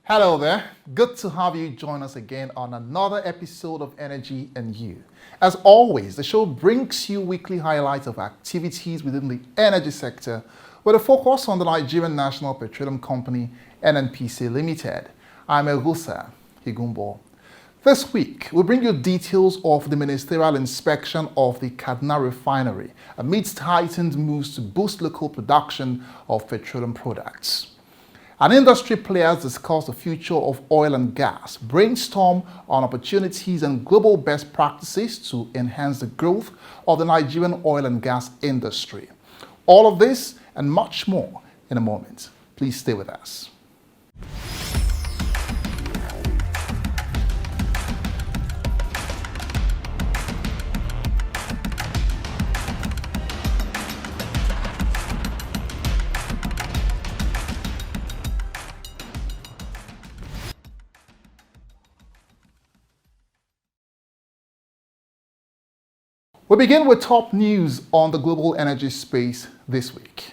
Hello there, good to have you join us again on another episode of Energy and You. As always, the show brings you weekly highlights of activities within the energy sector with a focus on the Nigerian National Petroleum Company, NNPC Limited. I'm Egusa Higumbo. This week, we bring you details of the ministerial inspection of the Kaduna refinery amidst heightened moves to boost local production of petroleum products. And industry players discuss the future of oil and gas, brainstorm on opportunities and global best practices to enhance the growth of the Nigerian oil and gas industry. All of this and much more in a moment. Please stay with us. We begin with top news on the global energy space this week.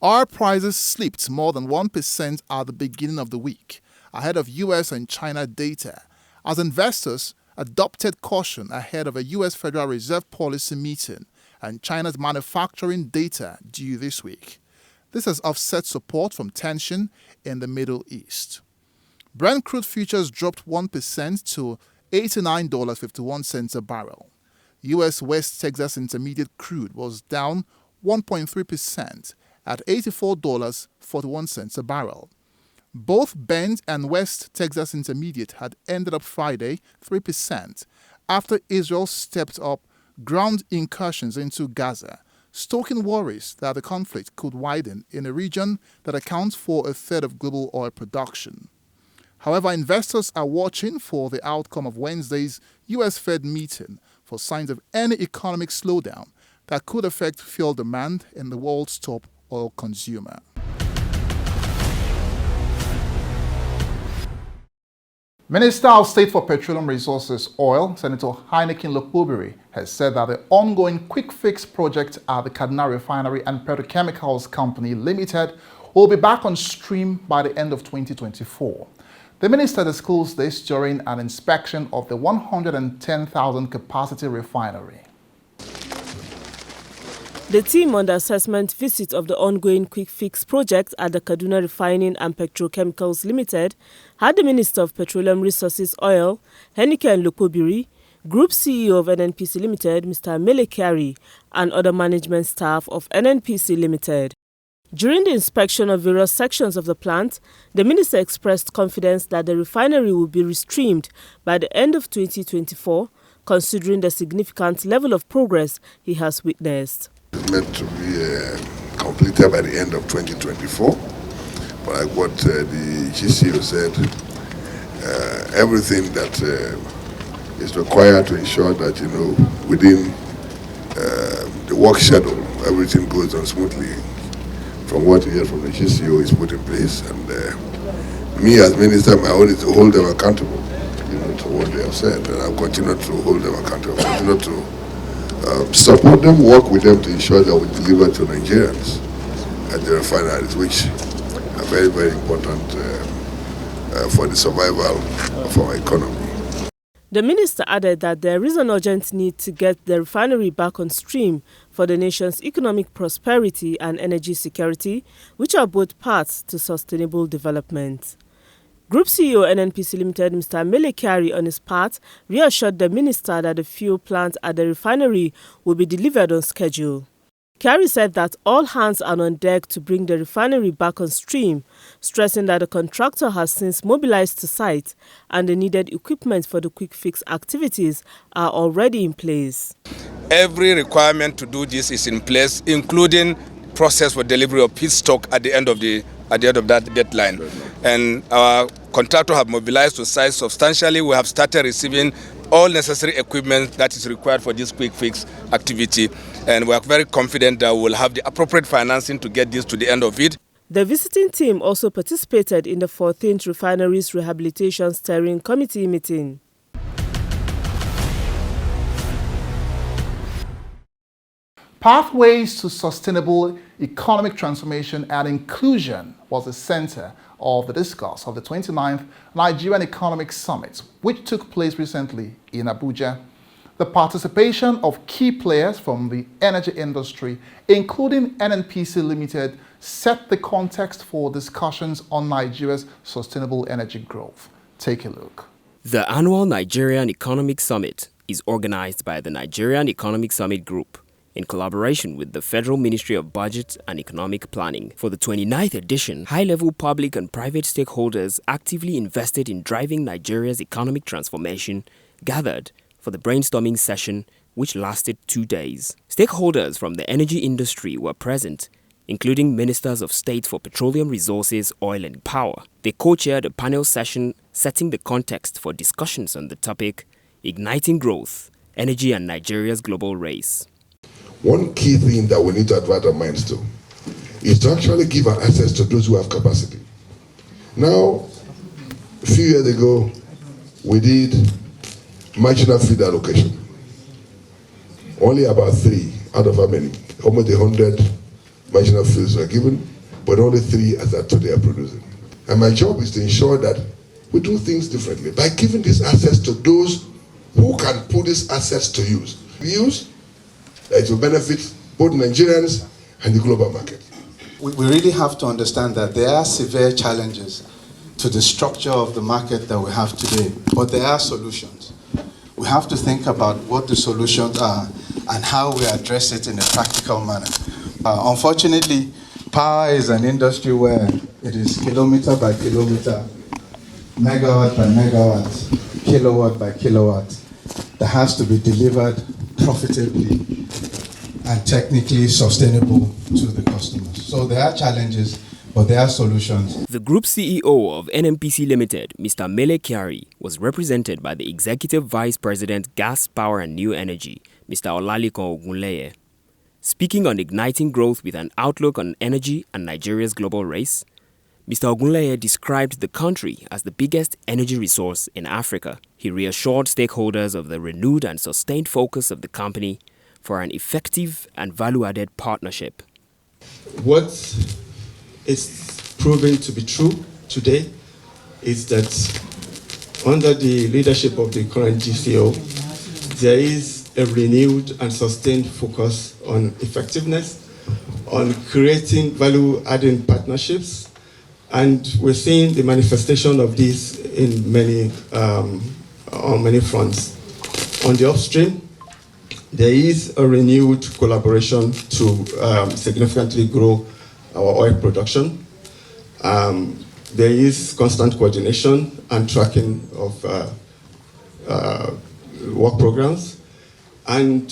Oil prices slipped more than 1% at the beginning of the week, ahead of US and China data, as investors adopted caution ahead of a US Federal Reserve policy meeting and China's manufacturing data due this week. This has offset support from tension in the Middle East. Brent crude futures dropped 1% to $89.51 a barrel. U.S. West Texas Intermediate crude was down 1.3% at $84.41 a barrel. Both Brent and West Texas Intermediate had ended up Friday 3% after Israel stepped up ground incursions into Gaza, stoking worries that the conflict could widen in a region that accounts for a third of global oil production. However, investors are watching for the outcome of Wednesday's U.S. Fed meeting for signs of any economic slowdown that could affect fuel demand in the world's top oil consumer. Minister of State for Petroleum Resources Oil, Senator Heineken Lokobiri, has said that the ongoing quick fix project at the Kaduna Refinery and Petrochemicals Company Limited will be back on stream by the end of 2024. The minister disclosed this during an inspection of the 110,000 capacity refinery. The team on the assessment visit of the ongoing quick fix project at the Kaduna Refining and Petrochemicals Limited had the Minister of Petroleum Resources Oil, Heineken Lokobiri, Group CEO of NNPC Limited, Mr. Mele Kyari, and other management staff of NNPC Limited. During the inspection of various sections of the plant, the minister expressed confidence that the refinery will be restreamed by the end of 2024, considering the significant level of progress he has witnessed. It's meant to be completed by the end of 2024. But like what the GCO said, everything that is required to ensure that, within the work schedule, everything goes on smoothly. From what you hear from the GCO is put in place, and me as minister, my own is to hold them accountable, to what they have said, and I'll continue to hold them accountable, continue to support them, work with them to ensure that we deliver to Nigerians at the refineries, which are very, very important for the survival of our economy. The minister added that there is an urgent need to get the refinery back on stream for the nation's economic prosperity and energy security, which are both paths to sustainable development. Group CEO NNPC Limited, Mr. Mele Kyari, on his part, reassured the minister that the fuel plant at the refinery will be delivered on schedule. Kyari said that all hands are on deck to bring the refinery back on stream, stressing that the contractor has since mobilized to site and the needed equipment for the quick fix activities are already in place. Every requirement to do this is in place, including process for delivery of pit stock at the end of that deadline. And our contractor have mobilized to site substantially. We have started receiving all necessary equipment that is required for this quick fix activity. And we are very confident that we will have the appropriate financing to get this to the end of it. The visiting team also participated in the 14th Refineries Rehabilitation Steering Committee meeting. Pathways to sustainable economic transformation and inclusion was the center of the discourse of the 29th Nigerian Economic Summit, which took place recently in Abuja. The participation of key players from the energy industry, including NNPC Limited, set the context for discussions on Nigeria's sustainable energy growth. Take a look. The annual Nigerian Economic Summit is organized by the Nigerian Economic Summit Group in collaboration with the Federal Ministry of Budget and Economic Planning. For the 29th edition, high-level public and private stakeholders actively invested in driving Nigeria's economic transformation gathered for the brainstorming session, which lasted 2 days. Stakeholders from the energy industry were present, including Ministers of State for Petroleum Resources, Oil and Power. They co-chaired a panel session setting the context for discussions on the topic, Igniting Growth, Energy and Nigeria's Global Race. One key thing that we need to advert our minds to is to actually give our access to those who have capacity. Now, a few years ago, we did marginal field allocation. Only about 3 out of how many? Almost 100 marginal fields were given, but only 3 as of today are producing. And my job is to ensure that we do things differently by giving this access to those who can put these assets to use. It will benefit both Nigerians and the global market. We really have to understand that there are severe challenges to the structure of the market that we have today, but there are solutions. We have to think about what the solutions are and how we address it in a practical manner. Unfortunately, power is an industry where it is kilometer by kilometer, megawatt by megawatt, kilowatt by kilowatt, that has to be delivered profitably and technically sustainable to the customers. So there are challenges, but there are solutions. The group CEO of NNPC Limited, Mr. Mele Kyari, was represented by the Executive Vice President, Gas, Power and New Energy, Mr. Olalikon Ogunleye. Speaking on igniting growth with an outlook on energy and Nigeria's global race, Mr. Ogunleye described the country as the biggest energy resource in Africa. He reassured stakeholders of the renewed and sustained focus of the company for an effective and value-added partnership. What is proven to be true today is that under the leadership of the current GCO, there is a renewed and sustained focus on effectiveness, on creating value-adding partnerships, and we're seeing the manifestation of this in on many fronts. On the upstream, there is a renewed collaboration to significantly grow our oil production. There is constant coordination and tracking of work programs. And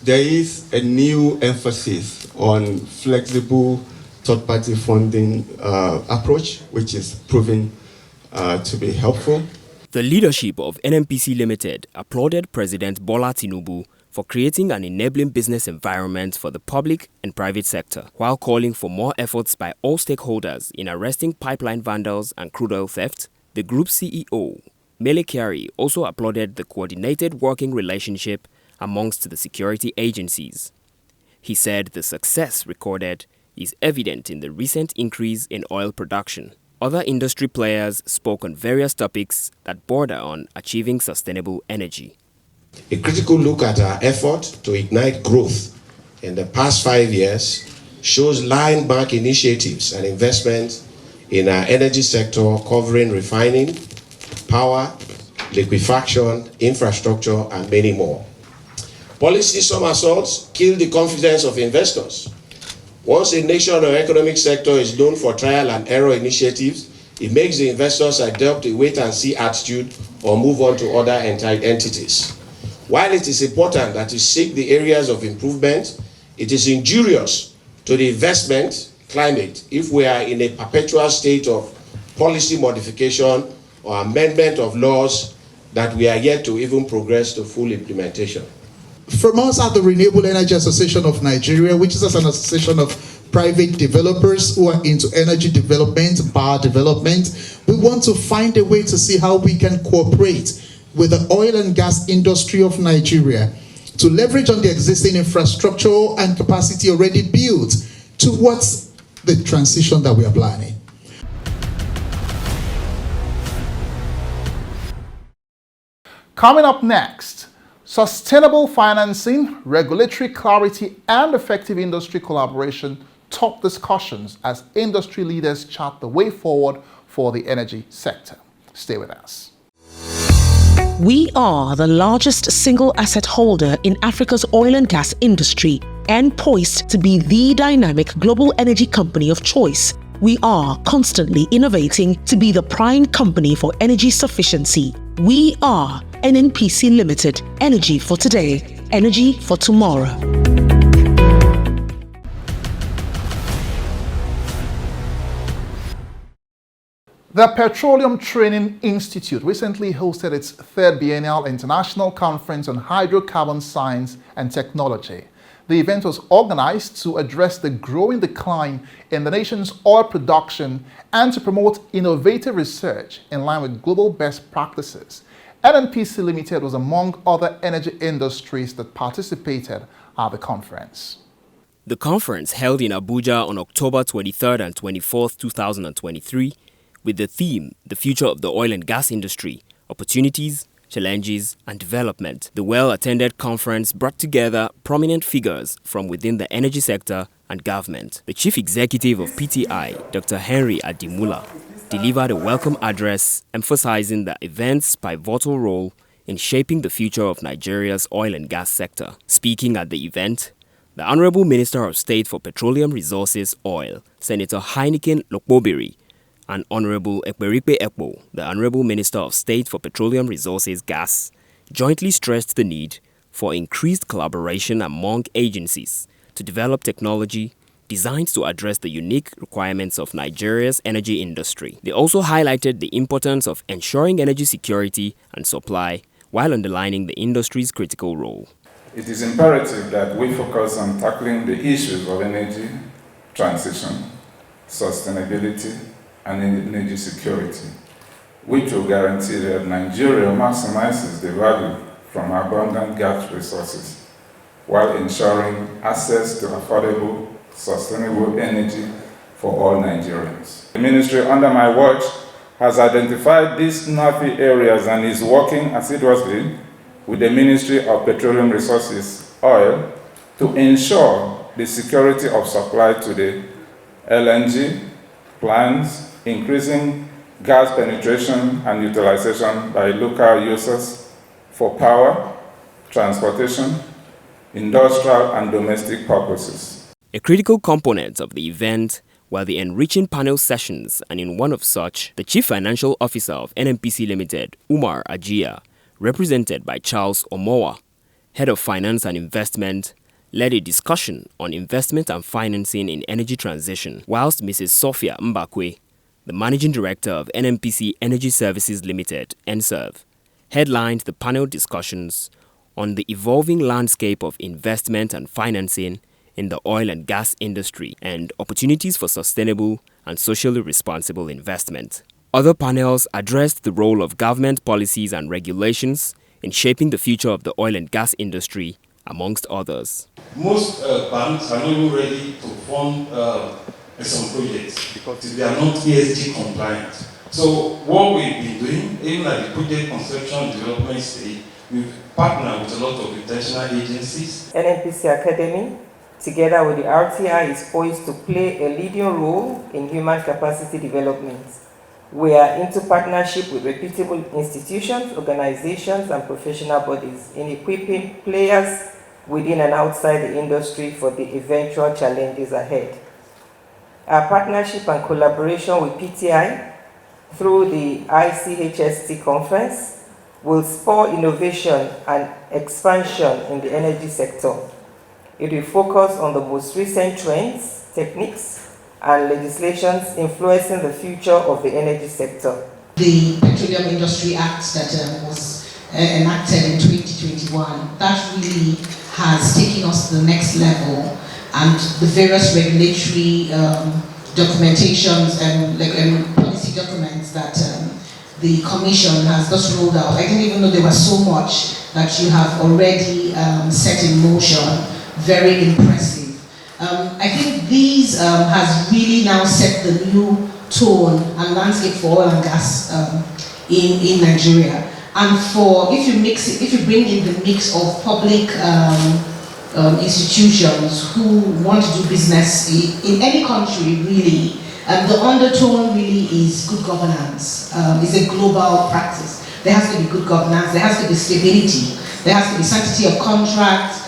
there is a new emphasis on flexible third-party funding approach, which is proving to be helpful. The leadership of NNPC Limited applauded President Bola Tinubu for creating an enabling business environment for the public and private sector, while calling for more efforts by all stakeholders in arresting pipeline vandals and crude oil theft. The group CEO, Mele Kyari, also applauded the coordinated working relationship amongst the security agencies. He said the success recorded is evident in the recent increase in oil production. Other industry players spoke on various topics that border on achieving sustainable energy. A critical look at our effort to ignite growth in the past 5 years shows landmark initiatives and investments in our energy sector covering refining, power, liquefaction, infrastructure, and many more. Policy somersaults kill the confidence of investors. Once a nation or economic sector is known for trial and error initiatives, it makes the investors adopt a wait-and-see attitude or move on to other entities. While it is important that you seek the areas of improvement, it is injurious to the investment climate if we are in a perpetual state of policy modification or amendment of laws that we are yet to even progress to full implementation. From us at the Renewable Energy Association of Nigeria, which is an association of private developers who are into energy development, power development, we want to find a way to see how we can cooperate with the oil and gas industry of Nigeria to leverage on the existing infrastructure and capacity already built towards the transition that we are planning. Coming up next, sustainable financing, regulatory clarity, and effective industry collaboration top discussions as industry leaders chart the way forward for the energy sector. Stay with us. We are the largest single asset holder in Africa's oil and gas industry and poised to be the dynamic global energy company of choice. We are constantly innovating to be the prime company for energy sufficiency. We are NNPC Limited, energy for today, energy for tomorrow. The Petroleum Training Institute recently hosted its third biennial international conference on hydrocarbon science and technology. The event was organized to address the growing decline in the nation's oil production and to promote innovative research in line with global best practices. NNPC Limited was among other energy industries that participated at the conference. The conference, held in Abuja on October 23rd and 24th, 2023, with the theme, The Future of the Oil and Gas Industry, Opportunities, Challenges and Development. The well-attended conference brought together prominent figures from within the energy sector and government. The Chief Executive of PTI, Dr. Henry Adimula, delivered a welcome address emphasizing the event's pivotal role in shaping the future of Nigeria's oil and gas sector. Speaking at the event, the Honorable Minister of State for Petroleum Resources Oil, Senator Heineken Lokbobiri, and Honorable Ekberikpe Ekpo, the Honorable Minister of State for Petroleum Resources Gas, jointly stressed the need for increased collaboration among agencies to develop technology designed to address the unique requirements of Nigeria's energy industry. They also highlighted the importance of ensuring energy security and supply while underlining the industry's critical role. It is imperative that we focus on tackling the issues of energy transition, sustainability, and energy security, which will guarantee that Nigeria maximizes the value from abundant gas resources while ensuring access to affordable, sustainable energy for all Nigerians. The ministry under my watch has identified these snappy areas and is working assiduously with the Ministry of Petroleum Resources Oil to ensure the security of supply to the LNG plants, increasing gas penetration and utilization by local users for power, transportation, industrial and domestic purposes. A critical component of the event were the enriching panel sessions, and in one of such, the Chief Financial Officer of NNPC Limited, Umar Ajia, represented by Charles Omowa, Head of Finance and Investment, led a discussion on investment and financing in energy transition, whilst Mrs. Sophia Mbakwe, the Managing Director of NNPC Energy Services Limited, NSERV, headlined the panel discussions on the evolving landscape of investment and financing in the oil and gas industry and opportunities for sustainable and socially responsible investment. Other panels addressed the role of government policies and regulations in shaping the future of the oil and gas industry, amongst others. Most banks are not even ready to fund some projects because they are not ESG compliant. So what we've been doing, even at the project conception development stage, we've partnered with a lot of international agencies. NNPC Academy, together with the RTI, is poised to play a leading role in human capacity development. We are into partnership with reputable institutions, organizations, and professional bodies in equipping players within and outside the industry for the eventual challenges ahead. Our partnership and collaboration with PTI through the ICHST conference will spur innovation and expansion in the energy sector. It will focus on the most recent trends, techniques, and legislations influencing the future of the energy sector. The Petroleum Industry Act that was enacted in 2021, that really has taken us to the next level, and the various regulatory documentations and policy documents that the Commission has just rolled out. I didn't even know there was so much that you have already set in motion, very impressive. I think these has really now set the new tone and landscape for oil and gas in Nigeria. And if you bring in the mix of public institutions who want to do business in any country, really, the undertone really is good governance. It's a global practice. There has to be good governance, there has to be stability, there has to be sanctity of contract.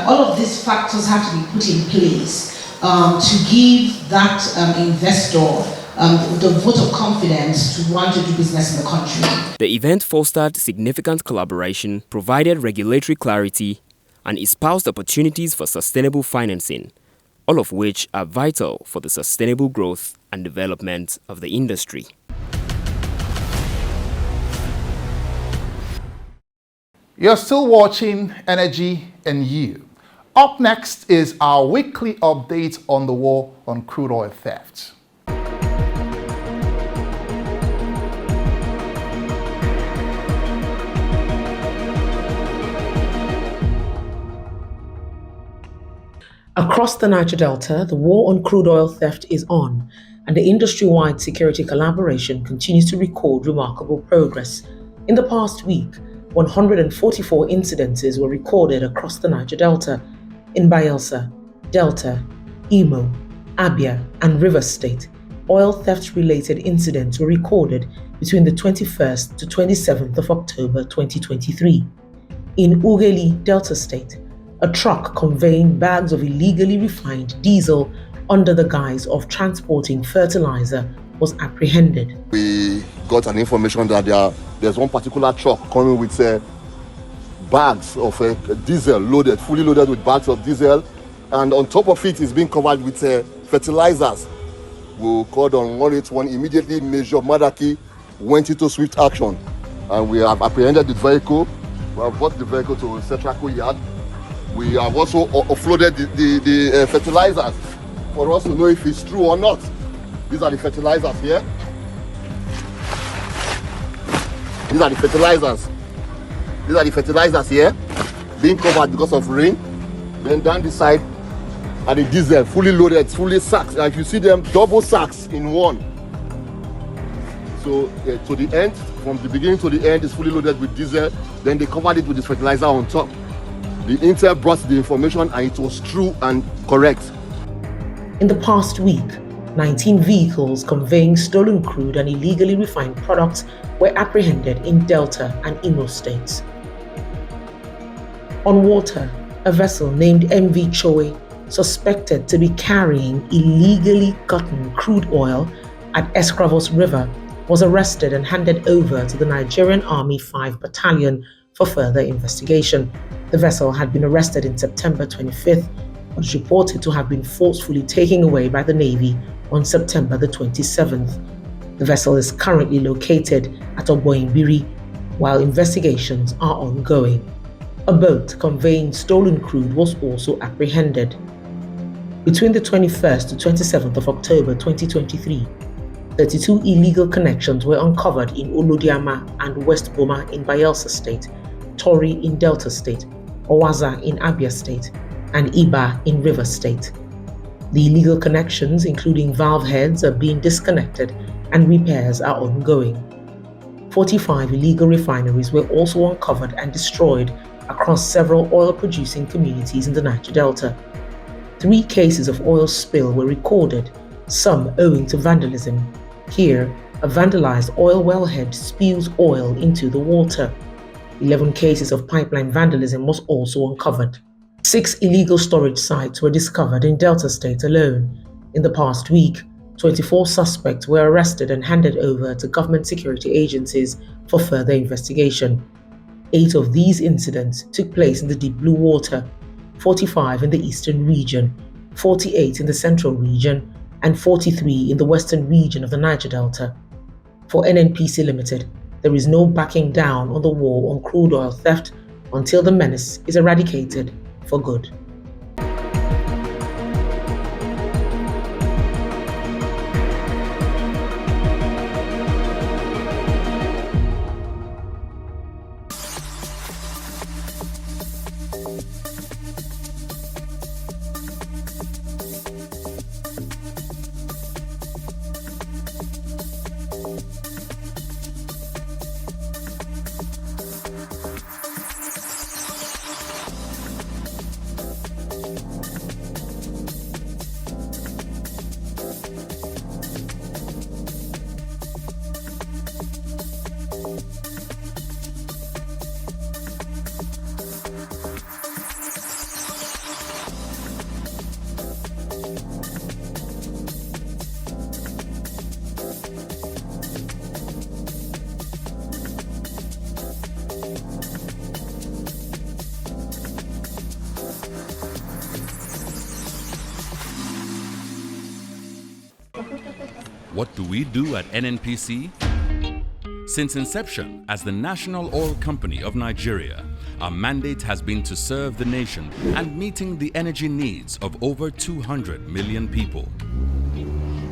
All of these factors have to be put in place to give that investor the vote of confidence to want to do business in the country. The event fostered significant collaboration, provided regulatory clarity, and espoused opportunities for sustainable financing, all of which are vital for the sustainable growth and development of the industry. You're still watching Energy and You. Up next is our weekly update on the war on crude oil theft. Across the Niger Delta, the war on crude oil theft is on, and the industry-wide security collaboration continues to record remarkable progress. In the past week, 144 incidences were recorded across the Niger Delta, in Bayelsa, Delta, Imo, Abia, and Rivers State. Oil theft-related incidents were recorded between the 21st to 27th of October 2023. In Ughelli, Delta State, a truck conveying bags of illegally refined diesel under the guise of transporting fertilizer was apprehended. We got an information that there's one particular truck coming with bags of diesel loaded, fully loaded with bags of diesel, and on top of it is being covered with fertilizers. We called on 181, immediately Major Madaki went into swift action, and we have apprehended the vehicle. We have brought the vehicle to Setraco Yard. We have also offloaded the fertilizers for us to know if it's true or not. These are the fertilizers here. These are the fertilizers. These are the fertilizers here, being covered because of rain. Then down the side are the diesel, fully loaded, fully sacked. Like you see them, double sacks in one. So to the end, from the beginning to the end, is fully loaded with diesel. Then they covered it with the fertilizer on top. The Intel brought the information and it was true and correct. In the past week, 19 vehicles conveying stolen crude and illegally refined products were apprehended in Delta and Imo states. On water, a vessel named MV Choi, suspected to be carrying illegally gotten crude oil at Escravos River, was arrested and handed over to the Nigerian Army 5 Battalion for further investigation. The vessel had been arrested in September 25th, but was reported to have been forcefully taken away by the Navy on September the 27th. The vessel is currently located at Oboimbiri, while investigations are ongoing. A boat conveying stolen crude was also apprehended. Between the 21st to 27th of October 2023, 32 illegal connections were uncovered in Olodiama and West Boma in Bayelsa State, Tori in Delta State, Owaza in Abia State, and Iba in Rivers State. The illegal connections, including valve heads, are being disconnected and repairs are ongoing. 45 illegal refineries were also uncovered and destroyed across several oil-producing communities in the Niger Delta. 3 cases of oil spill were recorded, some owing to vandalism. Here, a vandalized oil wellhead spews oil into the water. 11 cases of pipeline vandalism was also uncovered. 6 illegal storage sites were discovered in Delta State alone. In the past week, 24 suspects were arrested and handed over to government security agencies for further investigation. 8 of these incidents took place in the deep blue water, 45 in the eastern region, 48 in the central region, and 43 in the western region of the Niger Delta. For NNPC Limited, there is no backing down on the war on crude oil theft until the menace is eradicated for good. what do we do at NNPC? Since inception as the National Oil Company of Nigeria, our mandate has been to serve the nation and meeting the energy needs of over 200 million people.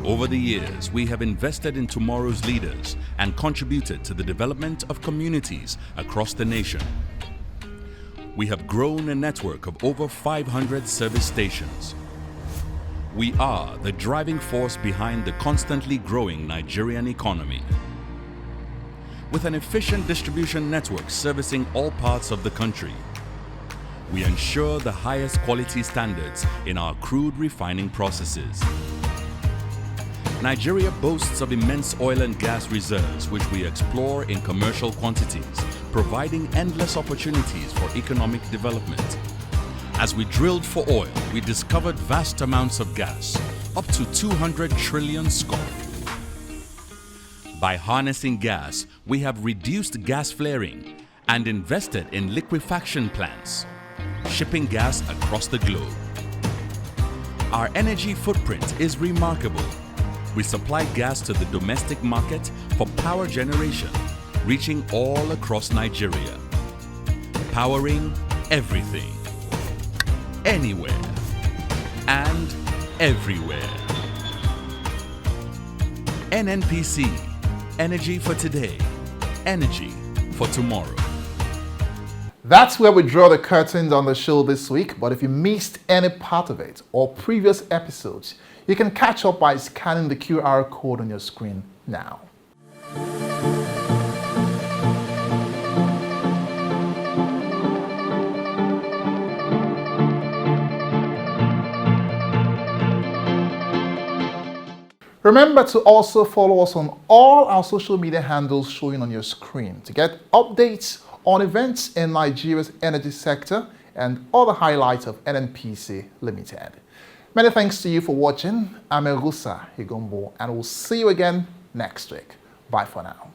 Over the years, we have invested in tomorrow's leaders and contributed to the development of communities across the nation. We have grown a network of over 500 service stations. We are the driving force behind the constantly growing Nigerian economy. With an efficient distribution network servicing all parts of the country, we ensure the highest quality standards in our crude refining processes. Nigeria boasts of immense oil and gas reserves which we explore in commercial quantities, providing endless opportunities for economic development. As we drilled for oil, we discovered vast amounts of gas, up to 200 trillion scoop. By harnessing gas, we have reduced gas flaring and invested in liquefaction plants, shipping gas across the globe. Our energy footprint is remarkable. We supply gas to the domestic market for power generation, reaching all across Nigeria, powering everything, anywhere, and everywhere. NNPC, energy for today, energy for tomorrow. That's where we draw the curtains on the show this week, but if you missed any part of it or previous episodes, you can catch up by scanning the QR code on your screen now. Remember to also follow us on all our social media handles showing on your screen to get updates on events in Nigeria's energy sector and other highlights of NNPC Limited. Many thanks to you for watching. I'm Egusa Higombo, and we'll see you again next week. Bye for now.